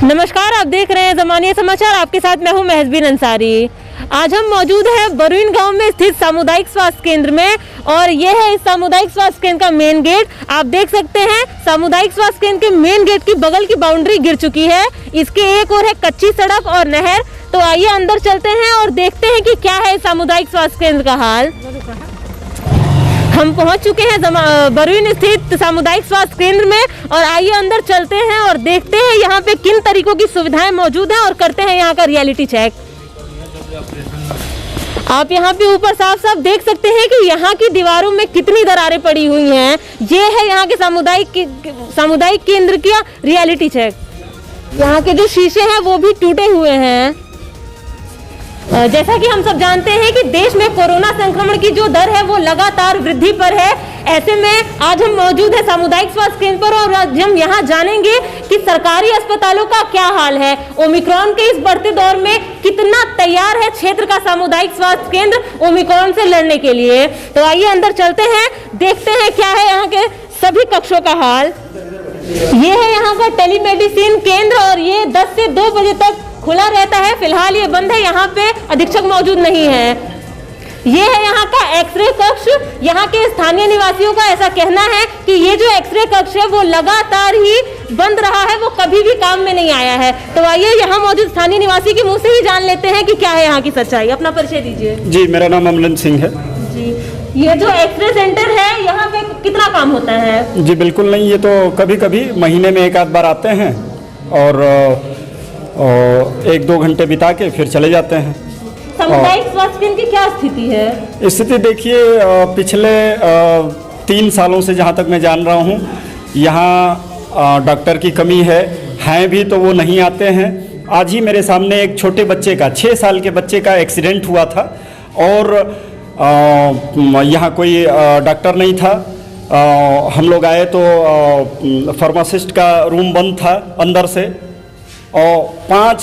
नमस्कार, आप देख रहे हैं ज़मानिया समाचार। आपके साथ मैं हूं महजबीन अंसारी। आज हम मौजूद हैं बरुइन गांव में स्थित सामुदायिक स्वास्थ्य केंद्र में और यह है इस सामुदायिक स्वास्थ्य केंद्र का मेन गेट। आप देख सकते हैं सामुदायिक स्वास्थ्य केंद्र के मेन गेट की बगल की बाउंड्री गिर चुकी है। इसके एक ओर है कच्ची सड़क और नहर। तो आइए अंदर चलते हैं और देखते हैं कि क्या है सामुदायिक स्वास्थ्य केंद्र का हाल। हम पहुंच चुके हैं बरुइन स्थित सामुदायिक स्वास्थ्य केंद्र में और आइए अंदर चलते हैं और देखते हैं यहाँ पे किन तरीकों की सुविधाएं मौजूद हैं और करते हैं यहाँ का रियलिटी चेक। आप यहाँ पे ऊपर साफ साफ देख सकते हैं कि यहाँ की दीवारों में कितनी दरारें पड़ी हुई हैं। ये है यहाँ के सामुदायिक केंद्र का रियलिटी चेक। यहाँ के जो शीशे हैं वो भी टूटे हुए हैं। जैसा कि हम सब जानते हैं कि देश में कोरोना संक्रमण की जो दर है वो लगातार वृद्धि पर है। ऐसे में आज हम मौजूद है सामुदायिक स्वास्थ्य केंद्र पर और आज हम यहाँ जानेंगे कि सरकारी अस्पतालों का क्या हाल है। ओमिक्रॉन के इस बढ़ते दौर में कितना तैयार है क्षेत्र का सामुदायिक स्वास्थ्य केंद्र ओमिक्रॉन से लड़ने के लिए। तो आइए अंदर चलते हैं, देखते हैं क्या है यहाँ के सभी कक्षों का हाल। ये है यहाँ का टेलीमेडिसिन केंद्र और ये 10 से 2 बजे तक खुला रहता है। फिलहाल ये बंद है, यहाँ पे अधीक्षक मौजूद नहीं है। ये है यहाँ का एक्सरे कक्ष। यहाँ के स्थानीय निवासियों का ऐसा कहना है कि ये जो एक्सरे कक्ष है वो लगातार ही बंद रहा है, वो कभी भी काम में नहीं आया है। तो आइए यहाँ मौजूद स्थानीय निवासी के मुंह से ही जान लेते हैं कि क्या है यहाँ की सच्चाई। अपना परिचय दीजिए। जी, मेरा नाम अमलन सिंह है। जी, ये जो एक्सरे सेंटर है यहाँ पे कितना काम होता है? जी बिल्कुल नहीं, ये तो कभी कभी महीने में 1 आध बार आते हैं और 1-2 घंटे बिता के फिर चले जाते हैं। सामुदायिक स्वास्थ्य केंद्र की क्या स्थिति है? स्थिति देखिए, पिछले 3 सालों से जहाँ तक मैं जान रहा हूँ यहाँ डॉक्टर की कमी है भी तो वो नहीं आते हैं। आज ही मेरे सामने एक छोटे बच्चे का 6 साल के बच्चे का एक्सीडेंट हुआ था और यहाँ कोई डॉक्टर नहीं था। हम लोग आए तो फार्मासिस्ट का रूम बंद था अंदर से और 5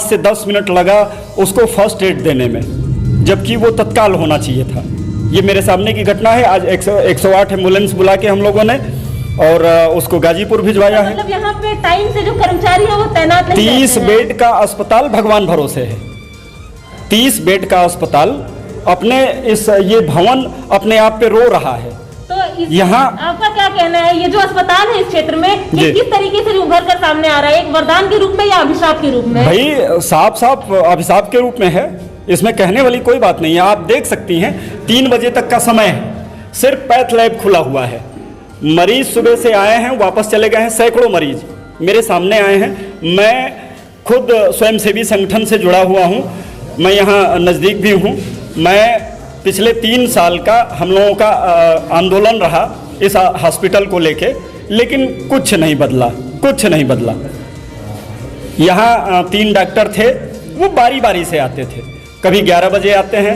से 10 मिनट लगा उसको फर्स्ट एड देने में, जबकि वो तत्काल होना चाहिए था। ये मेरे सामने की घटना है। आज 108 एम्बुलेंस बुला के हम लोगों ने और उसको गाजीपुर भिजवाया है। मतलब यहाँ पे टाइम से जो कर्मचारी है वो तैनात नहीं 30 बेड का अस्पताल भगवान भरोसे है। 30 बेड का अस्पताल अपने ये भवन अपने आप पे रो रहा है। तो यहाँ आपका क्या कहना है, ये जो अस्पताल है इस क्षेत्र में ये किस तरीके से उभर कर सामने आ रहा है? एक वरदान के रूप में या अभिशाप के रूप में? भाई साफ अभिशाप के रूप में है, इसमें कहने वाली कोई बात नहीं है। आप देख सकती हैं 3 बजे तक का समय है, सिर्फ पैथ लैब खुला हुआ है। मरीज सुबह से आए हैं वापस चले गए हैं। सैकड़ों मरीज मेरे सामने आए हैं। मैं खुद स्वयंसेवी संगठन से जुड़ा हुआ हूँ, मैं यहाँ नज़दीक भी हूँ। मैं पिछले 3 साल का हम लोगों का आंदोलन रहा इस हॉस्पिटल को लेके, लेकिन कुछ नहीं बदला। यहाँ 3 डॉक्टर थे, वो बारी बारी से आते थे। कभी 11 बजे आते हैं,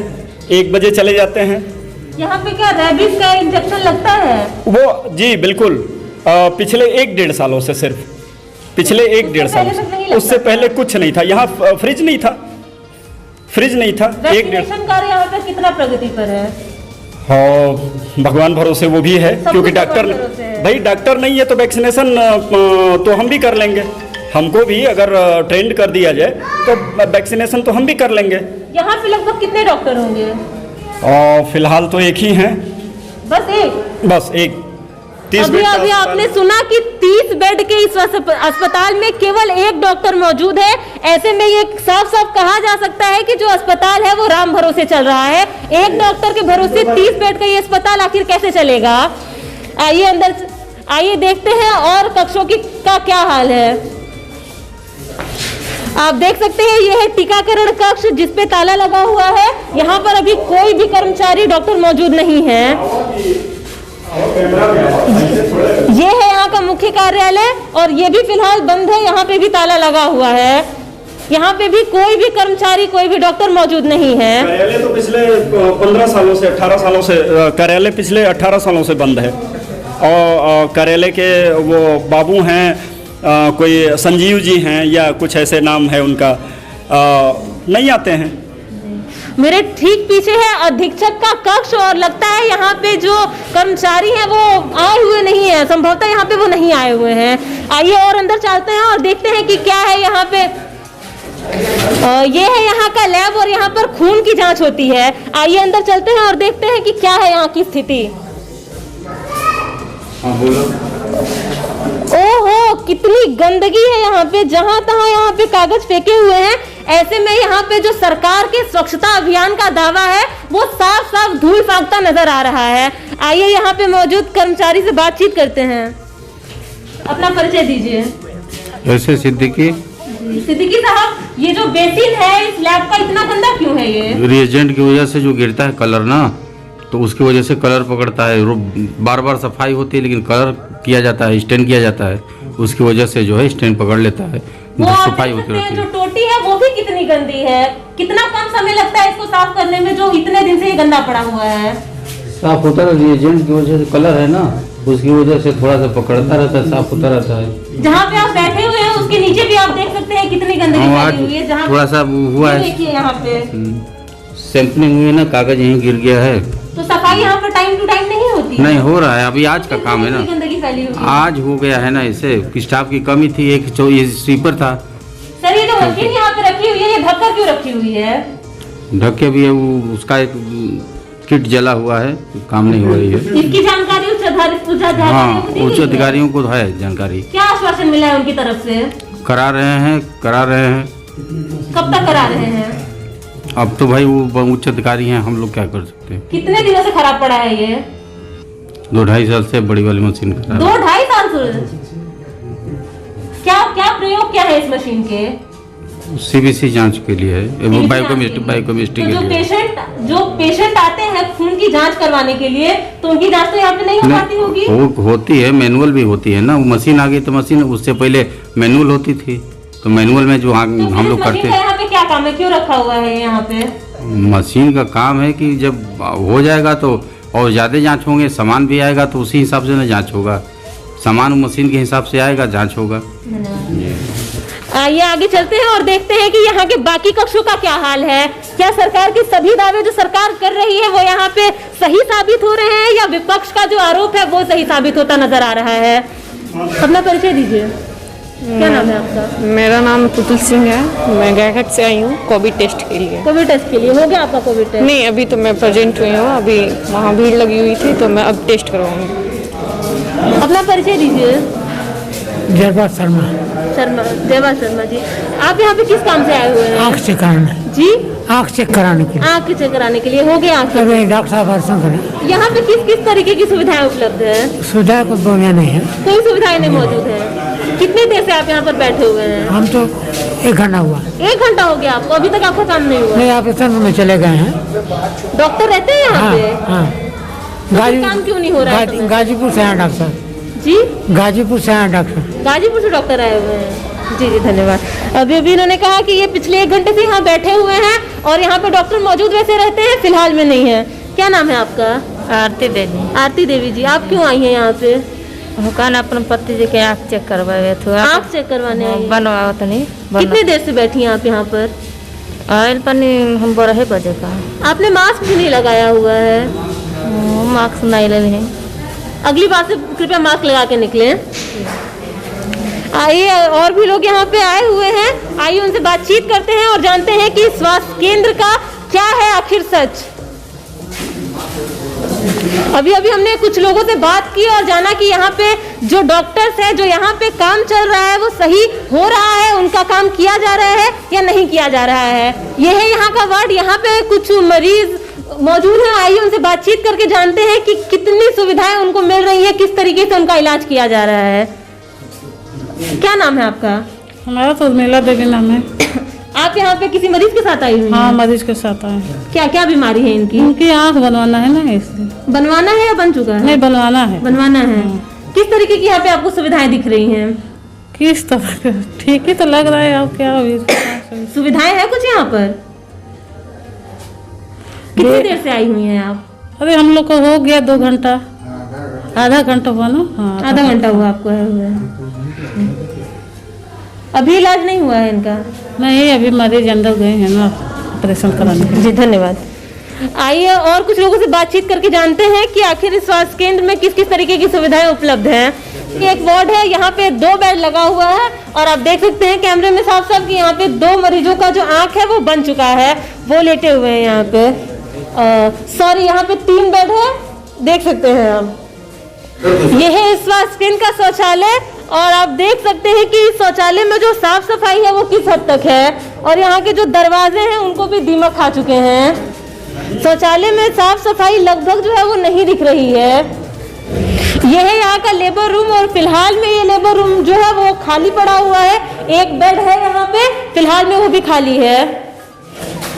1 बजे चले जाते हैं। यहाँ पे क्या रेबीज का इंजेक्शन लगता है? वो जी बिल्कुल, पिछले 1-1.5 सालों से, सिर्फ पिछले 1-1.5 साल से। उससे पहले कुछ नहीं था। यहाँ फ्रिज नहीं था। वैक्सीनेशन कार्य यहाँ पे कितना प्रगति पर है? हाँ, भगवान भरोसे वो भी है, क्योंकि डॉक्टर नहीं है तो वैक्सीनेशन तो हम भी कर लेंगे। हमको भी अगर ट्रेंड कर दिया जाए तो वैक्सीनेशन तो हम भी कर लेंगे। यहाँ पे लगभग कितने डॉक्टर होंगे? फिलहाल तो एक ही हैं। बस एक 30 बेड। अभी आपने सुना कि 30 बेड के इस अस्पताल में केवल 1 डॉक्टर मौजूद है। ऐसे में ये साफ साफ कहा जा सकता है कि जो अस्पताल है वो राम भरोसे चल रहा है। 1 डॉक्टर के भरोसे 30 बेड का ये अस्पताल आखिर कैसे चलेगा? आइए अंदर, आइए देखते हैं और कक्षों का क्या हाल है। आप देख सकते हैं ये है टीकाकरण कक्ष जिसपे ताला लगा हुआ है। यहाँ पर अभी कोई भी कर्मचारी डॉक्टर मौजूद नहीं है। ये है यहाँ का मुख्य कार्यालय और ये भी फिलहाल बंद है। यहाँ पे भी ताला लगा हुआ है। यहाँ पे भी कोई भी कर्मचारी, कोई भी डॉक्टर मौजूद नहीं है। कार्यालय तो पिछले 15 सालों से 18 सालों से कार्यालय पिछले 18 सालों से बंद है। और कार्यालय के वो बाबू हैं, कोई संजीव जी हैं या कुछ ऐसे नाम है उनका, नहीं आते हैं। मेरे ठीक पीछे है अधीक्षक का कक्ष और लगता है यहाँ पे जो कर्मचारी हैं वो आए हुए नहीं है, संभवतः यहाँ पे वो नहीं आए हुए हैं। आइए और अंदर चलते हैं और देखते हैं कि क्या है यहाँ पे। ये है यहाँ का लैब और यहाँ पर खून की जांच होती है। आइए अंदर चलते हैं और देखते हैं कि क्या है यहाँ की स्थिति। ओहो, कितनी गंदगी है यहाँ पे, जहां तहां यहाँ पे कागज फेंके हुए हैं। ऐसे में यहाँ पे जो सरकार के स्वच्छता अभियान का दावा है वो साफ साफ धूल फांकता नजर आ रहा है। आइए यहाँ पे मौजूद कर्मचारी से बातचीत करते हैं। अपना परिचय दीजिए। ऐसे सिद्दीकी साहब, ये जो बेसिन है इस लैब का इतना गंदा क्यों है? ये रिएजेंट की वजह से जो गिरता है कलर ना, तो उसकी वजह से कलर पकड़ता है। बार बार सफाई होती है लेकिन कलर किया जाता है, स्टेन किया जाता है, उसकी वजह से जो है स्टेन पकड़ लेता है, सफाई होती रहती जो है। टोटी है वो भी कितनी गंदी है, कितना कम समय लगता है इसको साफ करने में जो इतने दिन से ये गंदा पड़ा हुआ है। साफ होता है, रिएजेंट की वजह से कलर है ना, उसकी वजह से थोड़ा सा पकड़ता रहता है, साफ होता रहता है। जहाँ पे आप बैठे हुए हैं उसके नीचे भी आप देख सकते हैं कितनी गंदगी फैली हुई है। जहाँ थोड़ा सा हुआ है, देखिए यहाँ पे सैंपलिंग हुई है ना, कागज यहीं गिर गया है। तो सफाई यहाँ पर टाइम टू टाइम नहीं होती? नहीं हो रहा है, अभी आज का काम है ना, गंदगी फैली हुई है। आज हो गया है ना। इसे स्टाफ की कमी थी, एक स्वीपर था। सर, ये जो मशीन यहाँ पे रखी हुई है ये ढककर क्यों रखी हुई है? ढके भी है, वो उसका एक किट जला हुआ है, काम नहीं हो रही है। इसकी जानकारी उच्च अधिकारियों को है जानकारी। क्या आश्वासन मिला है उनकी तरफ से? करा रहे हैं। कब तक करा रहे हैं? अब तो भाई वो उच्च अधिकारी हैं, हम लोग क्या कर सकते हैं। कितने दिनों से खराब पड़ा है ये? 2-2.5 साल से बड़ी वाली मशीन खराब। 2-2.5 साल से? क्या प्रयोग क्या है इस मशीन के? सीबीसी जांच के लिए है, वो बायोकेमिस्ट्री के लिए। जो पेशेंट आते हैं खून की जांच करवाने के लिए, तो उनकी जांच तो यहाँ पे नहीं हो पाती होगी? होती है, मैनुअल भी होती है ना। वो मशीन आ गई तो मशीन, उससे पहले मैनुअल होती थी, तो मैनुअल में जो हम लोग करते हैं। यहाँ पे क्या काम है, क्यों रखा हुआ है यहाँ पे? मशीन का काम है कि जब हो जाएगा तो और ज़्यादा जांच होंगे, सामान भी आएगा तो उसी हिसाब से ना जांच होगा। सामान मशीन के हिसाब से आएगा, जांच होगा। आइए आगे चलते हैं और देखते हैं कि यहाँ के बाकी कक्षों का क्या हाल है। क्या सरकार के सभी दावे जो सरकार कर रही है वो यहाँ पे सही साबित हो रहे हैं, या विपक्ष का जो आरोप है वो सही साबित होता नजर आ रहा है? अपना परिचय दीजिए। क्या नाम है आपका? मेरा नाम पुतुल सिंह है। मैं गैरघाट से आई हूँ कोविड टेस्ट के लिए। कोविड टेस्ट के लिए हो गया आपका कोविड टेस्ट? नहीं, अभी तो मैं प्रेजेंट हुई हूँ, अभी वहाँ भीड़ लगी हुई थी तो मैं अब टेस्ट करवाऊंगी। अपना परिचय दीजिए। जयपाल शर्मा जी, आप यहाँ पे किस काम से आए हुए हैं? आँख चेक कराने। जी, आँख चेक कराने के लिए। आँख चेक कराने के लिए हो गया आँख? अरे डॉक्टर साहब दर्शन करें। यहाँ पे किस किस तरीके की सुविधाएं उपलब्ध है? सुविधा को बोलना नहीं है, कोई सुविधाएं नहीं मौजूद है। कितनी देर से आप यहाँ पर बैठे हुए हैं? हम तो 1 घंटा हुआ। 1 घंटा हो गया आपको, अभी तक आपका काम नहीं हुआ? नहीं, ऑपरेशन में चले गए हैं। डॉक्टर रहते हैं यहाँ पे? हाँ। काम क्यों नहीं हो रहा है? गाजीपुर से आए डॉक्टर जी, गाजीपुर से आए डॉक्टर। गाजीपुर से डॉक्टर आए हुए हैं। जी धन्यवाद। अभी इन्होंने कहा कि ये पिछले 1 घंटे से यहाँ बैठे हुए हैं और यहाँ पे डॉक्टर मौजूद वैसे रहते हैं, फिलहाल में नहीं है। क्या नाम है आपका? आरती देवी। आरती देवी जी, आप क्यों आई हैं यहाँ पे? हुकान अपन पति जी के आँख चेक करवाए थे। आँख चेक करवाने आई हैं? बनवाओ तो नहीं। कितनी देर से बैठी हैं आप यहाँ पर? आयल पनी हम 12 बजे का। आपने मास्क भी नहीं लगाया हुआ है? मास्क नहीं ले हैं। अगली बार से कृपया मास्क लगा के निकलें। आइए, और भी लोग यहाँ पे आए हुए हैं, आइए उनसे बातचीत करते हैं और जानते हैं कि स्वास्थ्य केंद्र का क्या है आखिर सच। अभी हमने कुछ लोगों से बात की और जाना कि यहाँ पे जो डॉक्टर्स है, जो यहाँ पे काम चल रहा है वो सही हो रहा है, उनका काम किया जा रहा है या नहीं किया जा रहा है। ये है यहाँ का वार्ड, यहाँ पे कुछ मरीज मौजूद हैं। आइए उनसे बातचीत करके जानते हैं कि कितनी सुविधाएं उनको मिल रही है, किस तरीके से उनका इलाज किया जा रहा है। क्या नाम है आपका? हमारा तो उर्मिला देवी नाम है। आप यहाँ पे किसी मरीज के साथ आई हुई? हाँ, मरीज के साथ आए। क्या क्या बीमारी है इनकी? उनकी आँख बनवाना है ना, इसलिए। बनवाना है या बन चुका है? नहीं, बनवाना है। बनवाना है। किस तरीके की यहाँ पे आपको सुविधाएं दिख रही हैं? किस तरह का? ठीक ही तो लग रहा है। अब क्या सुविधाएं है कुछ यहाँ पर? कितनी देर से आई हुई हैं आप? अरे हम लोग को हो गया 2 घंटा, आधा घंटा हुआ ना। हाँ, आधा घंटा हुआ आपको है हुआ। अभी इलाज नहीं हुआ है इनका? नहीं, अभी मरीज अंदर गए हैं ना, ऑपरेशन कराने। जी धन्यवाद। आइए और कुछ लोगों से बातचीत करके जानते हैं कि आखिर इस स्वास्थ्य केंद्र में किस किस तरीके की सुविधाएं उपलब्ध हैं। एक वार्ड है, यहाँ पे 2 बेड लगा हुआ है और आप देख सकते हैं कैमरे में साफ साफ कि यहाँ पे 2 मरीजों का जो आंख है वो बन चुका है, वो लेटे हुए हैं यहाँ पे। सॉरी, यहाँ पे 3 बेड है, देख सकते हैं आप। यह है इस स्वास्थ्य केंद्र का शौचालय और आप देख सकते हैं कि इस शौचालय में जो साफ सफाई है वो किस हद तक है और यहाँ के जो दरवाजे हैं उनको भी दीमक खा चुके हैं। शौचालय में साफ सफाई लगभग जो है वो नहीं दिख रही है। यह है यहाँ का लेबर रूम और फिलहाल में ये लेबर रूम जो है वो खाली पड़ा हुआ है। एक बेड है यहाँ पे, फिलहाल में वो भी खाली है।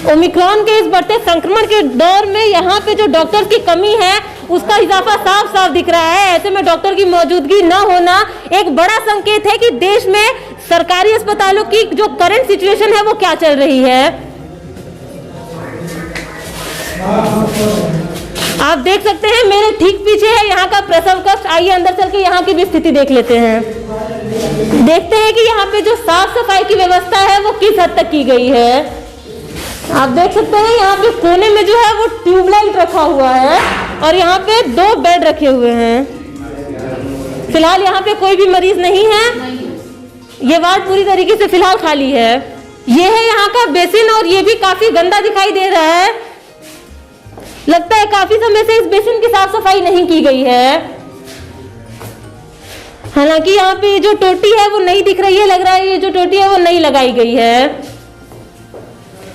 ओमिक्रॉन के इस बढ़ते संक्रमण के दौर में यहाँ पे जो डॉक्टर्स की कमी है उसका इजाफा साफ साफ दिख रहा है। ऐसे में डॉक्टर की मौजूदगी न होना एक बड़ा संकेत है कि देश में सरकारी अस्पतालों की जो करंट सिचुएशन है वो क्या चल रही है। आप देख सकते हैं मेरे ठीक पीछे है यहाँ का प्रसव कक्ष। आइए अंदर चल के यहाँ की भी स्थिति देख लेते हैं। देखते हैं कि यहाँ पे जो साफ सफाई की व्यवस्था है वो किस हद तक की गई है। आप देख सकते हैं यहाँ पे कोने में जो है वो ट्यूबलाइट रखा हुआ है और यहाँ पे 2 बेड रखे हुए हैं। फिलहाल यहाँ पे कोई भी मरीज नहीं है। ये वार्ड पूरी तरीके से फिलहाल खाली है। ये है यहाँ का बेसिन और ये भी काफी गंदा दिखाई दे रहा है। लगता है काफी समय से इस बेसिन की साफ सफाई नहीं की गई है। हालांकि यहाँ पे जो टोटी है वो नहीं दिख रही है, लग रहा है ये जो टोटी है वो नहीं लगाई गई है।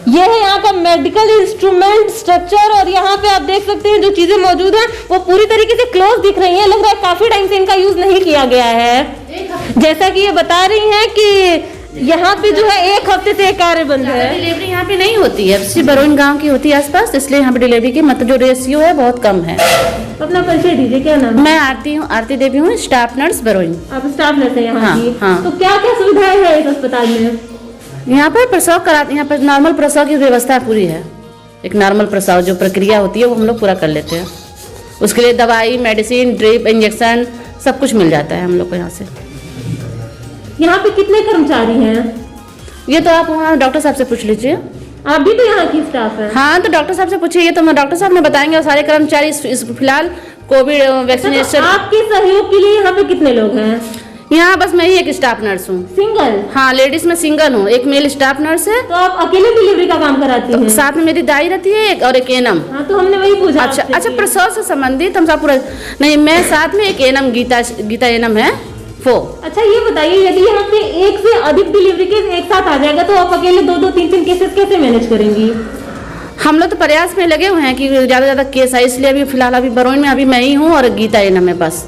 यह है यहाँ का मेडिकल इंस्ट्रूमेंट स्ट्रक्चर और यहाँ पे आप देख सकते हैं जो चीजें मौजूद हैं वो पूरी तरीके से क्लोज दिख रही हैं। लग रहा है काफी टाइम से इनका यूज नहीं किया गया है। जैसा कि ये बता रही हैं कि यहाँ पे जो है 1 हफ्ते से कार्य बंद है। डिलीवरी यहाँ पे नहीं होती है, सिर्फ बरौन गांव की होती है आसपास, इसलिए यहाँ पे डिलीवरी की मतलब जो रेशियो है बहुत कम है। अपना परिचय दीजिए, क्या नाम? मैं आरती हूँ, आरती देवी हूँ, स्टाफ नर्स बरौन। आप स्टाफ नर्स है यहाँ हाँ, की? हाँ। तो क्या क्या सुविधाएं है इस अस्पताल में? यहाँ पर प्रसव कराते, यहाँ पर नॉर्मल प्रसव की व्यवस्था पूरी है। एक नॉर्मल प्रसव जो प्रक्रिया होती है वो हम लोग पूरा कर लेते हैं। उसके लिए दवाई, मेडिसिन, ड्रिप, इंजेक्शन सब कुछ मिल जाता है हम लोग को यहाँ से। यहाँ पे कितने कर्मचारी हैं? ये तो आप वहाँ डॉक्टर साहब से पूछ लीजिए। आप भी तो यहाँ की स्टाफ है? हाँ, तो डॉक्टर साहब से पूछिए, ये तो मैं डॉक्टर साहब ने बताएंगे। और सारे कर्मचारी इस फिलहाल कोविड वैक्सीनेशन। आपके सहयोग के लिए यहाँ पे कितने लोग हैं? यहाँ बस मैं ही एक स्टाफ नर्स हूँ। सिंगल? हाँ, लेडीज में सिंगल हूँ, एक मेल स्टाफ नर्स है। तो आप अकेले डिलीवरी का काम कराती हैं? साथ में मेरी दाई रहती है एक और एक एनम। हाँ, तो हमने वही पूछा। अच्छा, प्रसव से संबंधित हम सब पूरा नहीं, मैं साथ में एक एनम गीता एनम है वो। अच्छा, ये बताइए यदि यहाँ पे 1 से अधिक डिलीवरी केस एक साथ आ जाएगा तो आप अकेले 2-2, 3-3 केसेस कैसे मैनेज करेंगी? हम लोग तो प्रयास में लगे हुए हैं कि ज्यादा केस आए, इसलिए अभी फिलहाल अभी बरौन में अभी मैं ही हूँ और गीता एनम है बस।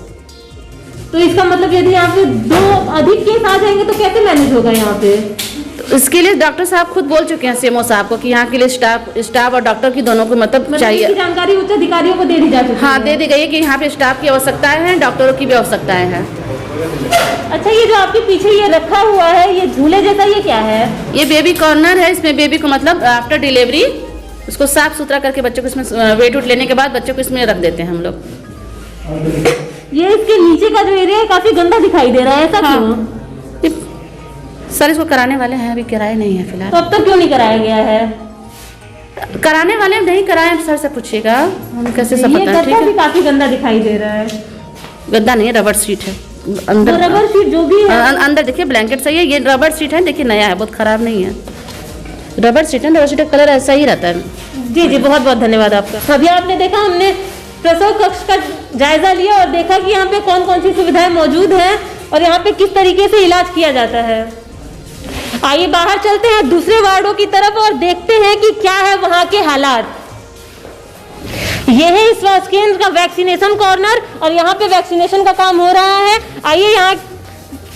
तो इसका मतलब यदि यहाँ पे 2 अधिक केस आ जाएंगे तो कैसे मैनेज होगा यहाँ पे? तो इसके लिए डॉक्टर साहब खुद बोल चुके हैं सीएमओ साहब को कि यहाँ के लिए स्टाफ और डॉक्टर की दोनों को मतलब चाहिए। इसकी जानकारी उच्च अधिकारियों को दे दी जा चुकी है? हाँ, दे दी गई है कि यहाँ पे स्टाफ की आवश्यकताएं हैं, डॉक्टरों की भी आवश्यकताएं हैं। अच्छा, ये जो आपके पीछे ये रखा हुआ है ये झूले जैसा, ये क्या है? ये बेबी कॉर्नर है। इसमें बेबी को मतलब आफ्टर डिलीवरी उसको साफ सुथरा करके बच्चों को इसमें वेट उठ लेने के बाद बच्चों को इसमें रख देते हैं हम लोग। ये इसके नीचे का जो एरिया है काफी गंदा दिखाई दे रहा है, ऐसा क्यों? सर, इसको कराने वाले हैं, अभी किराए नहीं है फिलहाल। तो अब तक क्यों नहीं कराया गया है? कराने वाले नहीं कराए, सर से पूछिएगा, हम कैसे सब पता है। ठीक भी है, काफी गंदा दिखाई दे रहा है। गद्दा नहीं है, रबर सीट है अंदर। रबर सीट जो भी है अंदर देखिए, ब्लैंकेट सही है। ये रबर सीट है, देखिए नया है, बहुत खराब नहीं है। रबर सीट है, रबर सीट का कलर ऐसा ही रहता है। जी जी, बहुत बहुत धन्यवाद आपका। अभी आपने देखा, हमने प्रसव कक्ष का जायजा लिया और देखा कि यहाँ पे कौन कौन सी सुविधाएं मौजूद हैं और यहाँ पे किस तरीके से इलाज किया जाता है। आइए बाहर चलते हैं दूसरे वार्डों की तरफ और देखते हैं कि क्या है वहाँ के हालात। यह है इस स्वास्थ्य केंद्र का वैक्सीनेशन कॉर्नर और यहाँ पे वैक्सीनेशन का काम हो रहा है। आइए यहाँ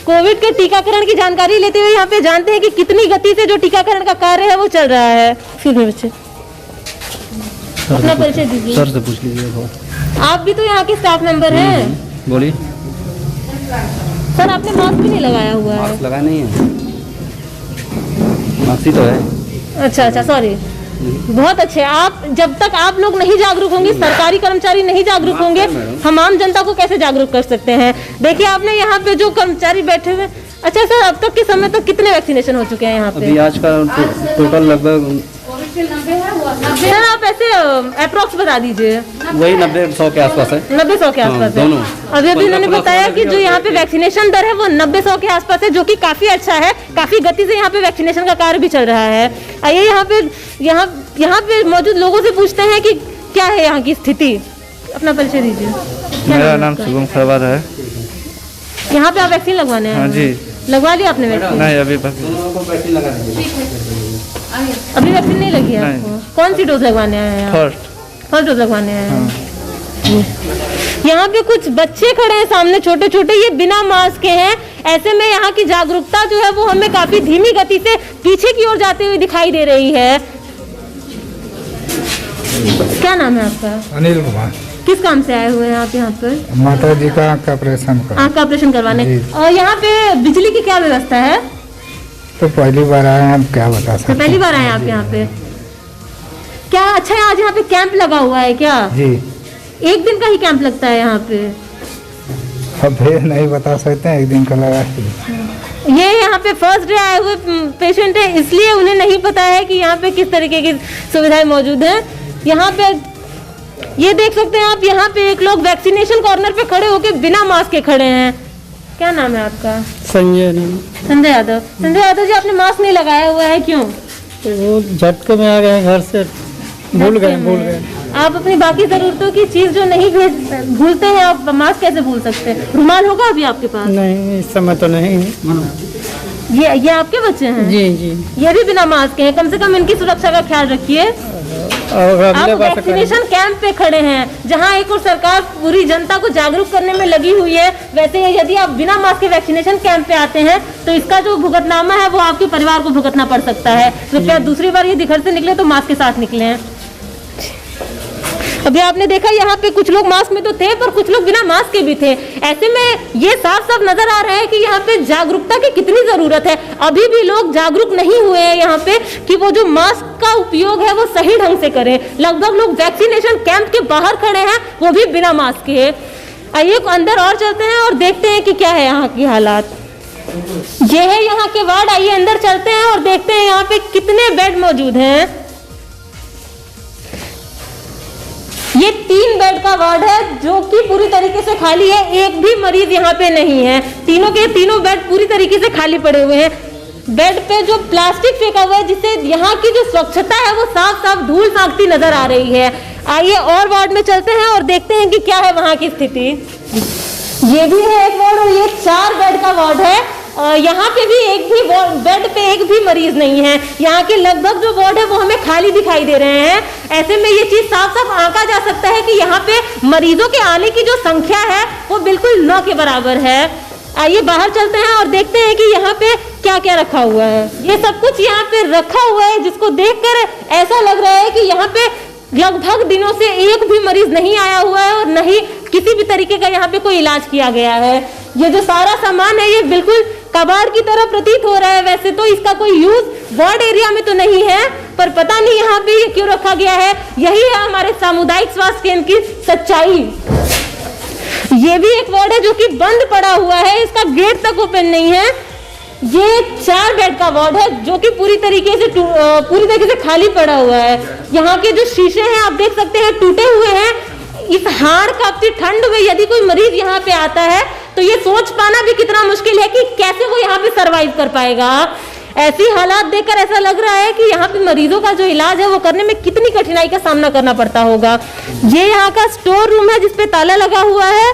कोविड के टीकाकरण की जानकारी लेते हुए यहाँ पे जानते हैं कि कितनी गति से जो टीकाकरण का कार्य है वो चल रहा है। बच्चे अपना परिचय दीजिए। सर से पूछ लीजिए। आप भी तो यहाँ के स्टाफ मेंबर हैं। बोलिए। सर, आपने मास्क भी नहीं लगाया हुआ है। मास्क लगाया नहीं है, मास्क ही तो है। अच्छा, सॉरी। बहुत अच्छे। आप जब तक आप लोग नहीं जागरूक होंगे, सरकारी कर्मचारी नहीं जागरूक होंगे, हम आम जनता को कैसे जागरूक कर सकते हैं? देखिए, आपने यहाँ पे जो कर्मचारी बैठे हुए। अच्छा सर, अब तक के समय तक कितने वैक्सीनेशन हो चुके हैं यहाँ पे? अभी आज का टोटल लगभग सर आप ऐसे अप्रोक्स बता दीजिए। वही 90-100 के आसपास है। 90-100 के आसपास है। दोनों। अभी इन्होंने बताया कि जो यहाँ पे वैक्सीनेशन दर है वो 90-100 के आसपास है, जो कि काफी अच्छा है। काफी गति से यहाँ पे वैक्सीनेशन का कार्य भी चल रहा है। आइए यहाँ पे मौजूद लोगों से पूछते हैं कि क्या है यहाँ की स्थिति। अपना परिचय दीजिए। मेरा नाम शुभम खरवार है। यहाँ पे आप वैक्सीन लगवाने हैं? हाँ जी। लगवा लिया आपने वैक्सीन? नहीं, अभी बस अभी वैक्सीन नहीं लगी है आपको? कौन सी डोज लगवाने आए हैं? फर्स्ट डोज लगवाने आए हैं। यहाँ पे कुछ बच्चे खड़े हैं सामने, छोटे छोटे, ये बिना मास्क के हैं। ऐसे में यहाँ की जागरूकता जो है वो हमें काफी धीमी गति से पीछे की ओर जाते हुए दिखाई दे रही है। क्या नाम है आपका? अनिल कुमार। किस काम से आए हुए हैं आप यहाँ पर? माता जी का आँख का ऑपरेशन आँख का ऑपरेशन करवाने। और यहाँ पे बिजली की क्या व्यवस्था है? तो पहली बार आए हैं, हम क्या बता सकते हैं। पहली बार आए हैं आप यहाँ पे? क्या अच्छा है, आज यहाँ पे कैंप लगा हुआ है क्या? जी। एक दिन का ही कैंप लगता है यहाँ पे? अब नहीं बता सकते हैं, एक दिन का लगा। ये यहाँ पे फर्स्ट डे आए हुए पेशेंट है, इसलिए उन्हें नहीं पता है कि यहाँ पे किस तरीके की सुविधाएं मौजूद हैं। यहाँ पे ये देख सकते हैं आप, यहाँ पे एक लोग वैक्सीनेशन कॉर्नर पे खड़े होके बिना मास्क के खड़े हैं। क्या नाम है आपका? संजय यादव। संजय यादव जी, आपने मास्क नहीं लगाया हुआ है, क्यों? वो झटके में आ गए घर से, भूल गए। आप अपनी बाकी जरूरतों की चीज जो नहीं भूलते हैं, आप मास्क कैसे भूल सकते हैं? रुमाल होगा अभी आपके पास? नहीं, इस समय तो नहीं। ये आपके बच्चे हैं? जी जी। ये भी बिना मास्क के हैं, कम से कम इनकी सुरक्षा का ख्याल रखिए। आप वैक्सीनेशन कैंप पे खड़े हैं, जहां एक और सरकार पूरी जनता को जागरूक करने में लगी हुई है, वैसे यदि आप बिना मास्क के वैक्सीनेशन कैंप पे आते हैं तो इसका जो भुगतनामा है वो आपके परिवार को भुगतना पड़ सकता है। कृपया दूसरी बार यदि घर से निकले तो मास्क के साथ निकले। अभी आपने देखा यहाँ पे कुछ लोग मास्क में तो थे, पर कुछ लोग बिना मास्क के भी थे। ऐसे में ये साफ साफ नजर आ रहा है कि यहाँ पे जागरूकता की कितनी जरूरत है। अभी भी लोग जागरूक नहीं हुए हैं यहाँ पे कि वो जो मास्क का उपयोग है वो सही ढंग से करें। लगभग लोग वैक्सीनेशन कैंप के बाहर खड़े हैं, वो भी बिना मास्क के। आइए अंदर और चलते हैं और देखते हैं कि क्या है यहाँ की हालात। ये है यहाँ के वार्ड, आइए अंदर चलते हैं और देखते हैं यहाँ पे कितने बेड मौजूद हैं। ये 3 बेड का वार्ड है जो कि पूरी तरीके से खाली है, एक भी मरीज यहाँ पे नहीं है। तीनों के तीनों बेड पूरी तरीके से खाली पड़े हुए हैं। बेड पे जो प्लास्टिक फेंका हुआ है, जिससे यहाँ की जो स्वच्छता है वो साफ साफ धूल फांकती नजर आ रही है। आइए और वार्ड में चलते हैं और देखते हैं कि क्या है वहाँ की स्थिति। ये भी है एक वार्ड और ये 4 बेड का वार्ड है। यहाँ पे भी एक भी बेड पे एक भी मरीज नहीं है। यहाँ के लगभग जो वार्ड है वो हमें खाली दिखाई दे रहे हैं। ऐसे में ये चीज साफ साफ आंका जा सकता है कि यहाँ पे मरीजों के आने की जो संख्या है वो बिल्कुल 9 के बराबर है। आइए बाहर चलते हैं और देखते हैं कि यहाँ पे क्या क्या रखा हुआ है। ये सब कुछ यहाँ पे रखा हुआ है, जिसको देखकर ऐसा लग रहा है कि यहाँ पे लगभग दिनों से एक भी मरीज नहीं आया हुआ है और नहीं किसी भी तरीके का यहाँ पे कोई इलाज किया गया है। ये जो सारा सामान है ये बिल्कुल कबाड़ की तरह प्रतीत हो रहा है। वैसे तो इसका कोई यूज वार्ड एरिया में तो नहीं है, पर पता नहीं यहाँ पे ये क्यों रखा गया है। यही है हमारे सामुदायिक स्वास्थ्य केंद्र की सच्चाई। ये भी एक वार्ड है जो कि बंद पड़ा हुआ है, इसका गेट तक ओपन नहीं है। ये 4 बेड का वार्ड है जो कि पूरी तरीके से खाली पड़ा हुआ है। यहाँ के जो शीशे हैं आप देख सकते हैं टूटे हुए हैं। इस हाड़ कांपती ठंड में यदि कोई मरीज यहाँ पे आता है तो ये सोच पाना भी कितना मुश्किल है कि कैसे वो यहाँ पे सरवाइव कर पाएगा। ऐसी हालात देखकर ऐसा लग रहा है कि यहाँ पे मरीजों का जो इलाज है वो करने में कितनी कठिनाई का सामना करना पड़ता होगा। ये यहाँ का स्टोर रूम है जिसपे ताला लगा हुआ है।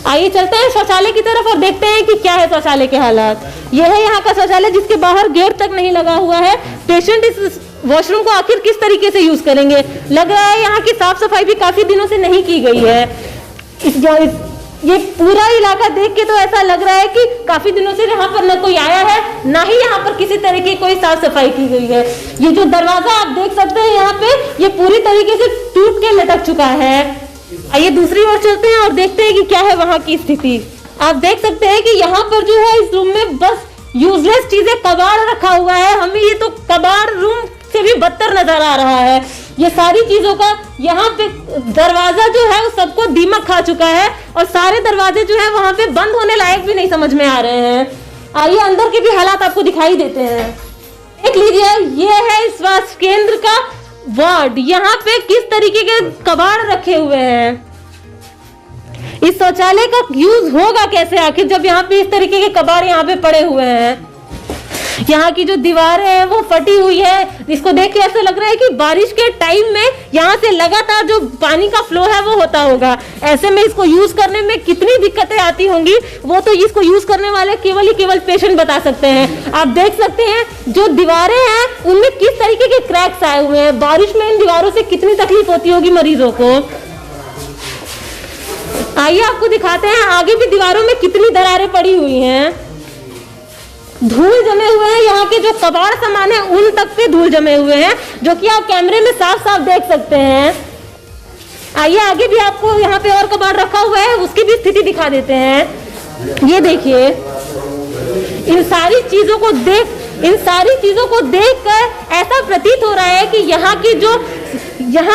आइए चलते हैं शौचालय की तरफ और देखते हैं कि क्या है शौचालय के हालात। यह है यहाँ का शौचालय जिसके बाहर गेट तक नहीं लगा हुआ है। पेशेंट इस वॉशरूम को आखिर किस तरीके से यूज करेंगे। लग रहा है यहाँ की साफ सफाई भी काफी दिनों से नहीं की गई है। ये पूरा इलाका देख के तो ऐसा लग रहा है कि काफी दिनों से यहाँ पर न कोई आया है, ना ही यहाँ पर किसी तरह की कोई साफ सफाई की गई है। ये जो दरवाजा आप देख सकते हैं यहाँ पे, ये पूरी तरीके से टूट के लटक चुका है। आइए दूसरी ओर चलते हैं और देखते हैं कि क्या है वहाँ की स्थिति। आप देख सकते हैं कि यहाँ पर जो है इस रूम में बस यूजलेस चीजें, कबाड़ रखा हुआ है। हमें ये तो कबाड़ रूम से भी बदतर नजर आ रहा है। ये सारी चीजों का यहाँ पे दरवाजा जो है वो सबको दीमक खा चुका है और सारे दरवाजे जो है वहाँ पे बंद होने लायक भी नहीं समझ में आ रहे हैं। आइए अंदर के भी हालात आपको दिखाई देते हैं। देख लीजिए, ये है स्वास्थ्य केंद्र का वार्ड। यहाँ पे किस तरीके के कबाड़ रखे हुए हैं। इस शौचालय का यूज होगा कैसे आखिर, जब यहाँ पे इस तरीके के कबाड़ यहाँ पे पड़े हुए हैं। यहाँ की जो दीवारें हैं वो फटी हुई है, जिसको देख के ऐसा लग रहा है कि बारिश के टाइम में यहाँ से लगातार जो पानी का फ्लो है वो होता होगा। ऐसे में इसको यूज करने में कितनी दिक्कतें आती होंगी, वो तो इसको यूज करने वाले केवल पेशेंट बता सकते हैं। आप देख सकते हैं जो दीवारें हैं उनमें किस तरीके के क्रैक्स आए हुए हैं। बारिश में इन दीवारों से कितनी तकलीफ होती होगी मरीजों को। आइए आपको दिखाते हैं, आगे भी दीवारों में कितनी दरारें पड़ी हुई हैं। धूल जमे हुए हैं, यहाँ के जो कबाड़ सामान है उन तक पे धूल जमे हुए हैं, जो कि आप कैमरे में साफ साफ देख सकते हैं। आइए आगे भी आपको यहाँ पे और कबाड़ रखा हुआ है, उसकी भी स्थिति दिखा देते हैं। ये देखिए, इन सारी चीजों को देखकर ऐसा प्रतीत हो रहा है कि यहाँ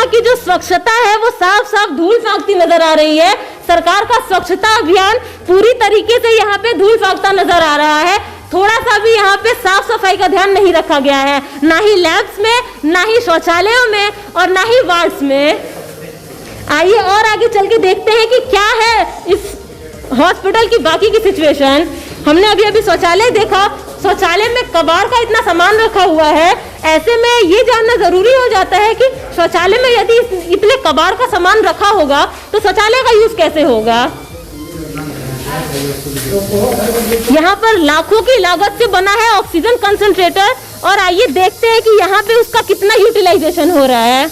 की जो स्वच्छता है वो साफ साफ धूल फांकती नजर आ रही है। सरकार का स्वच्छता अभियान पूरी तरीके से यहाँ पे धूल फांकता नजर आ रहा है। थोड़ा सा भी यहाँ पे साफ सफाई का ध्यान नहीं रखा गया है, ना ही लैब्स में, ना ही शौचालयों में और ना ही वार्ड्स में। आइए और आगे चल के देखते हैं कि क्या है इस हॉस्पिटल की बाकी की सिचुएशन। हमने अभी शौचालय देखा, शौचालय में कबाड़ का इतना सामान रखा हुआ है। ऐसे में ये जानना जरूरी हो जाता है कि शौचालय में यदि इतने कबाड़ का सामान रखा होगा तो शौचालय का यूज कैसे होगा। यहाँ पर लाखों की लागत से बना है ऑक्सीजन कंसंट्रेटर, और आइए देखते हैं कि यहाँ पे उसका कितना यूटिलाइजेशन हो रहा है।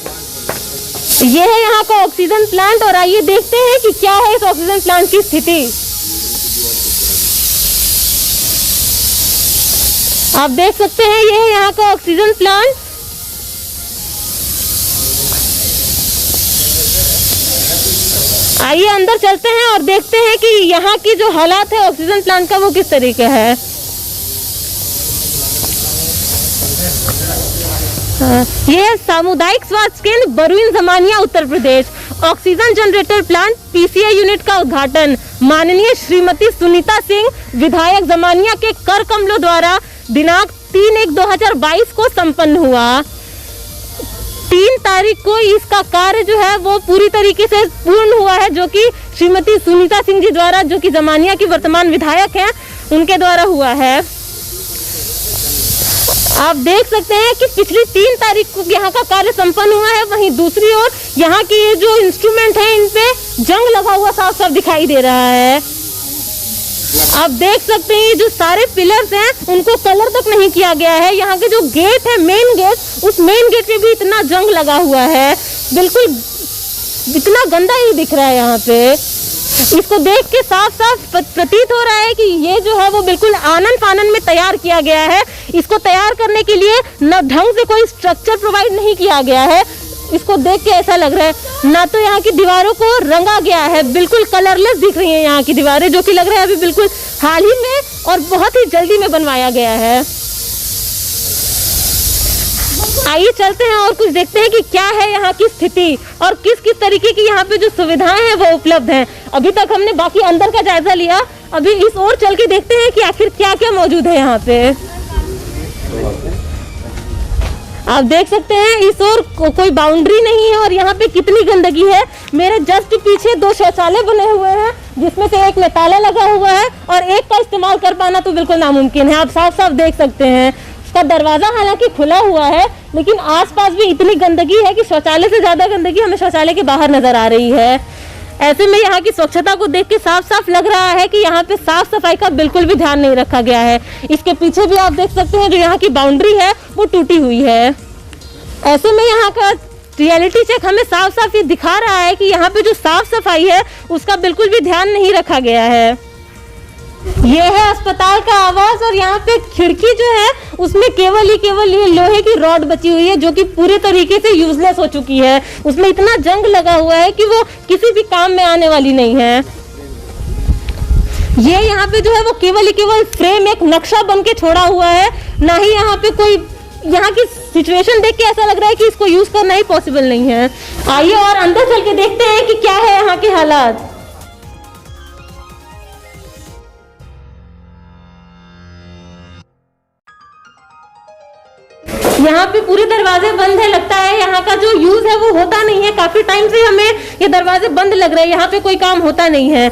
ये है यहाँ का ऑक्सीजन प्लांट, और आइए देखते हैं कि क्या है इस ऑक्सीजन प्लांट की स्थिति। आप देख सकते हैं, ये है यहाँ का ऑक्सीजन प्लांट। आइए अंदर चलते हैं और देखते हैं कि यहाँ की जो हालात है ऑक्सीजन प्लांट का वो किस तरीके है। ये सामुदायिक स्वास्थ्य केंद्र Baruin Jamania Uttar Pradesh. Oxygen generator plant PCI unit का उद्घाटन माननीय श्रीमती सुनीता सिंह विधायक जमानिया के कर कमलों द्वारा दिनांक 3/1/2022 को संपन्न हुआ। 3 तारीख को इसका कार्य जो है वो पूरी तरीके से पूर्ण हुआ है, जो कि श्रीमती सुनीता सिंह जी द्वारा, जो कि जमानिया की वर्तमान विधायक हैं, उनके द्वारा हुआ है। आप देख सकते हैं कि पिछली 3 तारीख को यहाँ का कार्य संपन्न हुआ है। वहीं दूसरी ओर यहाँ के ये जो इंस्ट्रूमेंट है इन पे जंग लगा हुआ साफ साफ दिखाई दे रहा है। आप देख सकते हैं जो सारे पिलर्स हैं उनको कलर तक नहीं किया गया है। यहाँ के जो गेट है, मेन गेट, उस मेन गेट पे भी इतना जंग लगा हुआ है, बिल्कुल इतना गंदा ही दिख रहा है यहाँ पे। इसको देख के साफ साफ प्रतीत हो रहा है कि ये जो है वो बिल्कुल आनन फानन में तैयार किया गया है। इसको तैयार करने के लिए न ढंग से कोई स्ट्रक्चर प्रोवाइड नहीं किया गया है। इसको देख के ऐसा लग रहा है ना तो यहाँ की दीवारों को रंगा गया है, बिल्कुल कलरलेस दिख रही हैं यहाँ की दीवारें, जो कि लग रहा है अभी बिल्कुल हाल ही में और बहुत ही जल्दी में बनवाया गया है। आइए चलते हैं और कुछ देखते हैं कि क्या है यहाँ की स्थिति और किस किस तरीके की यहाँ पे जो सुविधाएं हैं वो उपलब्ध हैं। अभी तक हमने बाकी अंदर का जायजा लिया, अभी इस ओर चल के देखते हैं कि आखिर क्या क्या मौजूद है यहाँ पे। आप देख सकते हैं इस ओर कोई बाउंड्री नहीं है और यहाँ पे कितनी गंदगी है। मेरे जस्ट पीछे 2 शौचालय बने हुए हैं, जिसमें से एक में ताला लगा हुआ है और एक का इस्तेमाल कर पाना तो बिल्कुल नामुमकिन है। आप साफ साफ देख सकते हैं उसका दरवाजा हालांकि खुला हुआ है, लेकिन आसपास भी इतनी गंदगी है कि शौचालय से ज्यादा गंदगी हमें शौचालय के बाहर नजर आ रही है। ऐसे में यहाँ की स्वच्छता को देख के साफ साफ लग रहा है कि यहाँ पे साफ सफाई का बिल्कुल भी ध्यान नहीं रखा गया है। इसके पीछे भी आप देख सकते हैं जो यहाँ की बाउंड्री है वो टूटी हुई है। ऐसे में यहाँ का रियलिटी चेक हमें साफ साफ ये दिखा रहा है कि यहाँ पे जो साफ सफाई है उसका बिल्कुल भी ध्यान नहीं रखा गया है। ये है अस्पताल का आवास और यहाँ पे खिड़की जो है उसमें केवल ये लोहे की रॉड बची हुई है, जो कि पूरे तरीके से यूजलेस हो चुकी है। उसमें इतना जंग लगा हुआ है कि वो किसी भी काम में आने वाली नहीं है। ये यहाँ पे जो है वो केवल फ्रेम, एक नक्शा बन के छोड़ा हुआ है, ना ही यहाँ पे कोई, यहाँ की सिचुएशन देख के ऐसा लग रहा है कि इसको यूज करना ही पॉसिबल नहीं है। आइए और अंदर चल के देखते हैं कि क्या है यहाँ के हालात। यहाँ पे पूरे दरवाजे बंद है, लगता है यहाँ का जो यूज है वो होता नहीं है। काफी टाइम से हमें ये दरवाजे बंद लग रहे हैं, यहाँ पे कोई काम होता नहीं है।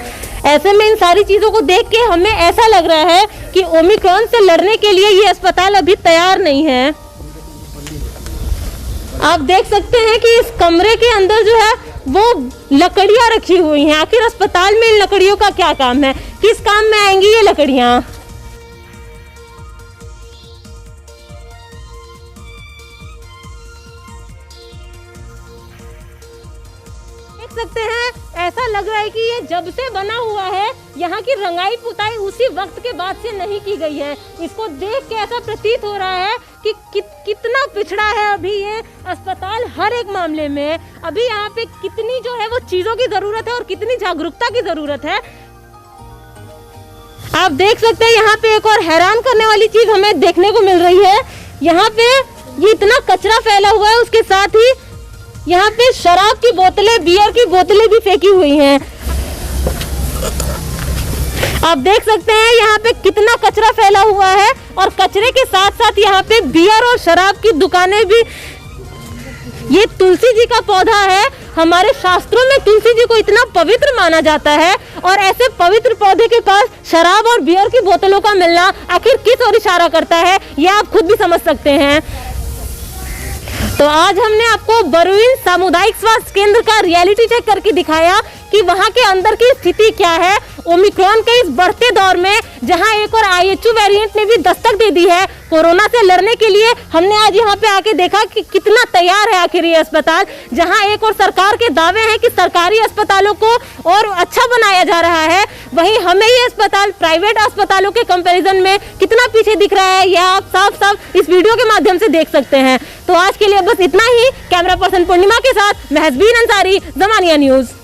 ऐसे में इन सारी चीजों को देख के हमें ऐसा लग रहा है कि ओमिक्रॉन से लड़ने के लिए ये अस्पताल अभी तैयार नहीं है। आप देख सकते हैं कि इस कमरे के अंदर जो है वो लकड़ियां रखी हुई हैं। आखिर अस्पताल में इन लकड़ियों का क्या काम है, किस काम में आएंगी ये लकड़ियां? देख सकते हैं, ऐसा लग रहा है कि ये जब से बना हुआ है, यहाँ की रंगाई पुताई उसी वक्त के बाद से नहीं की गई है। इसको देख के ऐसा प्रतीत हो रहा है कि कितना पिछड़ा है अभी ये अस्पताल हर एक मामले में। अभी यहाँ पे कितनी जो है वो चीजों की जरूरत है और कितनी जागरूकता की जरूरत है। आप देख सकते हैं यहाँ पे एक और हैरान करने वाली चीज हमें देखने को मिल रही है। यहाँ पे ये इतना कचरा फैला हुआ है, उसके साथ ही यहाँ पे शराब की बोतलें, बियर की बोतलें भी फेंकी हुई हैं। आप देख सकते हैं यहाँ पे कितना कचरा फैला हुआ है और कचरे के साथ साथ यहाँ पे बियर और शराब की दुकानें भी। ये तुलसी जी का पौधा है, हमारे शास्त्रों में तुलसी जी को इतना पवित्र माना जाता है और ऐसे पवित्र पौधे के पास शराब और बियर की बोतलों का मिलना आखिर किस ओर इशारा करता है, ये आप खुद भी समझ सकते हैं। तो आज हमने आपको बरुइन सामुदायिक स्वास्थ्य केंद्र का रियलिटी चेक करके दिखाया कि वहां के अंदर की स्थिति क्या है। ओमिक्रॉन के इस बढ़ते दौर में जहां एक और IHU वेरिएंट ने भी दस्तक दे दी है कोरोना से लड़ने के लिए, हमने आज यहाँ पे आके देखा कि कितना तैयार है आखिर ये अस्पताल। जहां एक और सरकार के दावे हैं कि सरकारी अस्पतालों को और अच्छा बनाया जा रहा है, वहीं हमें ये अस्पताल प्राइवेट अस्पतालों के कंपैरिजन में कितना पीछे दिख रहा है, यह आप साफ साफ इस वीडियो के माध्यम से देख सकते हैं। तो आज के लिए बस इतना ही। कैमरा पर्सन पूर्णिमा के साथ मैं हसबीन अंसारी, ज़मानिया न्यूज़।